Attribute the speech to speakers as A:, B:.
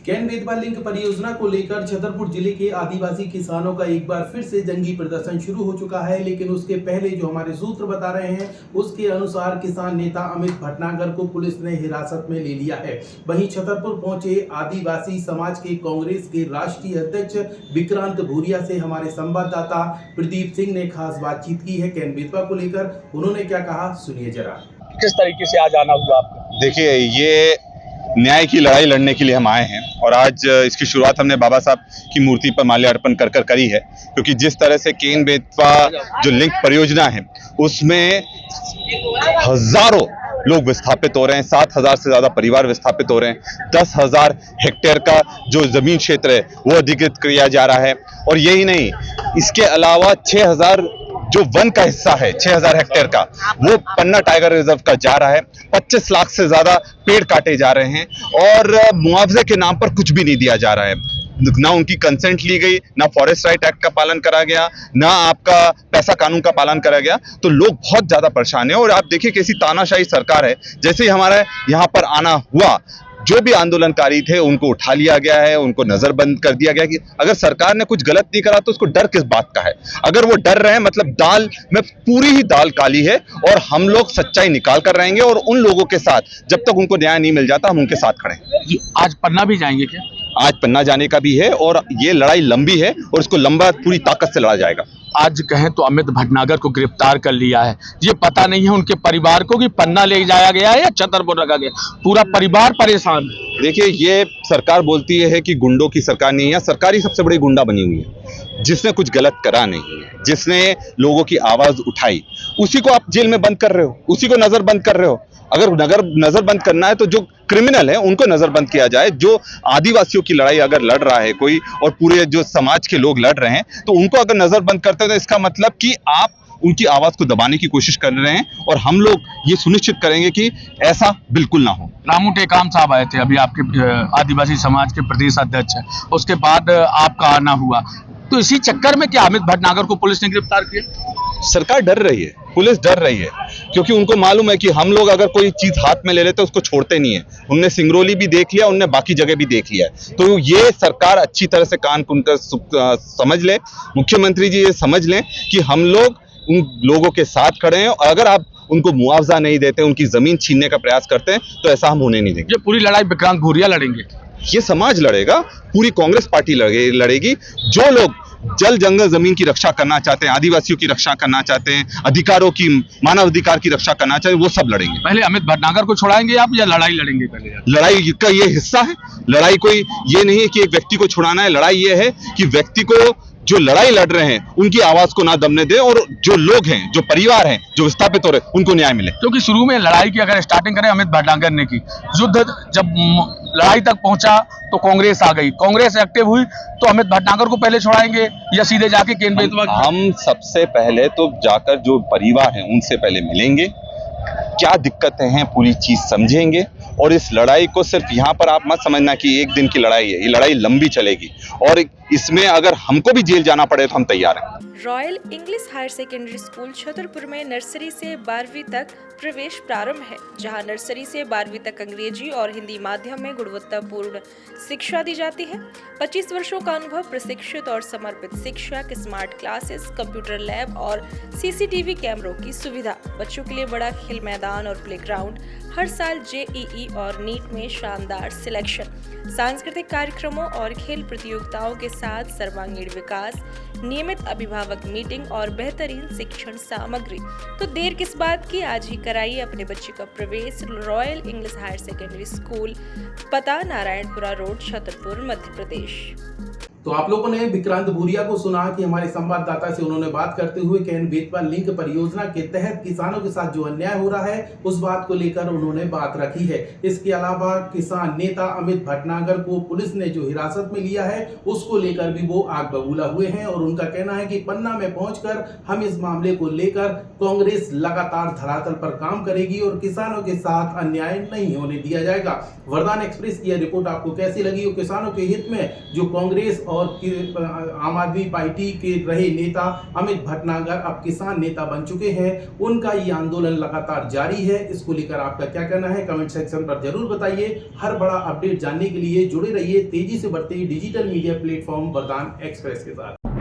A: Can Betwa link परियोजना को लेकर छतरपुर जिले के आदिवासी किसानों का एक बार फिर से जंगी प्रदर्शन शुरू हो चुका है। लेकिन उसके पहले जो हमारे सूत्र बता रहे हैं उसके अनुसार किसान नेता अमित भटनागर को पुलिस ने हिरासत में ले लिया है। वहीं छतरपुर पहुंचे आदिवासी समाज के कांग्रेस के राष्ट्रीय अध्यक्ष विक्रांत भूरिया से हमारे संवाददाता प्रदीप सिंह ने खास बातचीत की है कैन बेतवा को लेकर। उन्होंने क्या कहा सुनिए जरा।
B: किस तरीके से आज आना हुआ आपको?
C: देखिए, ये न्याय की लड़ाई लड़ने के लिए हम आए हैं और आज इसकी शुरुआत हमने बाबा साहब की मूर्ति पर माल्यार्पण कर करी है, क्योंकि जिस तरह से कैन बेतवा जो लिंक परियोजना है उसमें हजारों लोग विस्थापित हो रहे हैं, 7,000 से ज्यादा परिवार विस्थापित हो रहे हैं, 10,000 हेक्टेयर का जो जमीन क्षेत्र है वो अधिकृत किया जा रहा है। और यही नहीं, इसके अलावा 6,000 जो वन का हिस्सा है 6,000 हेक्टेयर का वो पन्ना टाइगर रिजर्व का जा रहा है। 25 लाख से ज्यादा पेड़ काटे जा रहे हैं और मुआवजे के नाम पर कुछ भी नहीं दिया जा रहा है। ना उनकी कंसेंट ली गई, ना फॉरेस्ट राइट एक्ट का पालन करा गया, ना आपका पैसा कानून का पालन करा गया। तो लोग बहुत ज्यादा परेशान हैं और आप देखिए कैसी तानाशाही सरकार है। जैसे ही हमारा यहाँ पर आना हुआ, जो भी आंदोलनकारी थे उनको उठा लिया गया है, उनको नजरबंद कर दिया गया कि अगर सरकार ने कुछ गलत नहीं करा तो उसको डर किस बात का है। अगर वो डर रहे हैं मतलब दाल में पूरी ही दाल काली है और हम लोग सच्चाई निकाल कर रहेंगे और उन लोगों के साथ जब तक उनको न्याय नहीं मिल जाता हम उनके साथ खड़े हैं।
B: आज पन्ना भी जाएंगे क्या?
C: आज पन्ना जाने का भी है और ये लड़ाई लंबी है और इसको लंबा पूरी ताकत से लड़ा जाएगा।
B: आज कहें तो अमित भटनागर को गिरफ्तार कर लिया है। ये पता नहीं है उनके परिवार को कि पन्ना ले जाया गया है या छतरपुर रखा गया। पूरा परिवार परेशान है।
C: देखिए, ये सरकार बोलती है कि गुंडों की सरकार नहीं है। सरकार ही सबसे बड़ी गुंडा बनी हुई है। जिसने कुछ गलत करा नहीं है, जिसने लोगों की आवाज उठाई, उसी को आप जेल में बंद कर रहे हो, उसी को नजरबंद कर रहे हो। अगर नजरबंद करना है तो जो क्रिमिनल है उनको नजरबंद किया जाए। जो आदिवासियों की लड़ाई अगर लड़ रहा है कोई और पूरे जो समाज के लोग लड़ रहे हैं तो उनको अगर नजरबंद करते हैं तो इसका मतलब कि आप उनकी आवाज को दबाने की कोशिश कर रहे हैं और हम लोग ये सुनिश्चित करेंगे कि ऐसा बिल्कुल ना हो।
B: रामू टेकाम साहब आए थे अभी आपके आदिवासी समाज के प्रदेश अध्यक्ष है, उसके बाद आपका आना हुआ, तो इसी चक्कर में क्या अमित भटनागर को पुलिस ने गिरफ्तार किया?
C: सरकार डर रही है, पुलिस डर रही है, क्योंकि उनको मालूम है कि हम लोग अगर कोई चीज हाथ में ले लेते हैं उसको छोड़ते नहीं है। उनने सिंगरौली भी देख लिया, उनने बाकी जगह भी देख लिया है। तो ये सरकार अच्छी तरह से कान खुलकर समझ ले, मुख्यमंत्री जी ये समझ लें कि हम लोग उन लोगों के साथ खड़े हैं और अगर आप उनको मुआवजा नहीं देते, उनकी जमीन छीनने का प्रयास करते हैं तो ऐसा हम होने नहीं देंगे।
B: ये पूरी लड़ाई विक्रांत भूरिया लड़ेंगे,
C: ये समाज लड़ेगा, पूरी कांग्रेस पार्टी लड़ेगी। जो लोग जल जंगल जमीन की रक्षा करना चाहते हैं, आदिवासियों की रक्षा करना चाहते हैं, अधिकारों की, मानव अधिकार की रक्षा करना चाहते हैं, वो सब लड़ेंगे।
B: पहले अमित भटनागर को छुड़ाएंगे आप या लड़ाई लड़ेंगे? पहले
C: लड़ाई का ये हिस्सा है। लड़ाई कोई ये नहीं है कि एक व्यक्ति को छुड़ाना है। लड़ाई ये है कि व्यक्ति को जो लड़ाई लड़ रहे हैं उनकी आवाज को ना दबने दे और जो लोग हैं, जो परिवार हैं, जो विस्थापित हो रहे हैं उनको न्याय मिले।
B: क्योंकि शुरू में लड़ाई की अगर स्टार्टिंग करें अमित भटनागर ने की, युद्ध जब लड़ाई तक पहुंचा तो कांग्रेस आ गई, कांग्रेस एक्टिव हुई तो अमित भटनागर को पहले छुड़ाएंगे या सीधे जाके कैन बेतवा?
C: हम सबसे पहले तो जाकर जो परिवार हैं उनसे पहले मिलेंगे, क्या दिक्कतें हैं पूरी चीज समझेंगे और इस लड़ाई को सिर्फ यहाँ पर आप मत समझना कि एक दिन की लड़ाई है। ये लड़ाई लंबी चलेगी और इसमें अगर हमको भी जेल जाना पड़े तो हम तैयार हैं।
D: Royal English higher secondary school Chhatarpur में नर्सरी से 12वीं तक प्रवेश प्रारंभ है, जहां नर्सरी से 12वीं तक अंग्रेजी और हिंदी माध्यम में गुणवत्तापूर्ण शिक्षा दी जाती है। 25 वर्षों का अनुभव, प्रशिक्षित और समर्पित शिक्षक, स्मार्ट क्लासेस, कंप्यूटर लैब और सीसीटीवी कैमरों की सुविधा, बच्चों के लिए बड़ा खेल मैदान और प्लेग्राउंड, हर साल जेईई और नीट में शानदार सिलेक्शन, सांस्कृतिक कार्यक्रमों और खेल प्रतियोगिताओं के साथ सर्वांगीण विकास, नियमित अभिभावक मीटिंग और बेहतरीन शिक्षण सामग्री। तो देर किस बात की, आज ही कराइए अपने बच्चे का प्रवेश royal English higher secondary school, पता नारायणपुरा रोड, छतरपुर, मध्य प्रदेश।
A: तो आप लोगों ने विक्रांत भूरिया को सुना कि हमारे संवाददाता से उन्होंने बात करते हुए कैन बेतवा लिंक परियोजना के तहत किसानों के साथ जो अन्याय हो रहा है उस बात को लेकर उन्होंने बात रखी है। इसके अलावा किसान नेता अमित भटनागर को पुलिस ने जो हिरासत में लिया है उसको लेकर भी वो आग बबूला हुए हैं और उनका कहना है कि पन्ना में पहुंचकर हम इस मामले को लेकर कांग्रेस लगातार धरातल पर काम करेगी और किसानों के साथ अन्याय नहीं होने दिया जाएगा। वरदान एक्सप्रेस की यह रिपोर्ट आपको कैसी लगी? किसानों के हित में जो कांग्रेस और आम आदमी पार्टी के रहे नेता अमित भटनागर अब किसान नेता बन चुके हैं। उनका ये आंदोलन लगातार जारी है। इसको लेकर आपका क्या कहना है कमेंट सेक्शन पर जरूर बताइए। हर बड़ा अपडेट जानने के लिए जुड़े रहिए तेजी से बढ़ते डिजिटल मीडिया प्लेटफॉर्म वरदान एक्सप्रेस के साथ।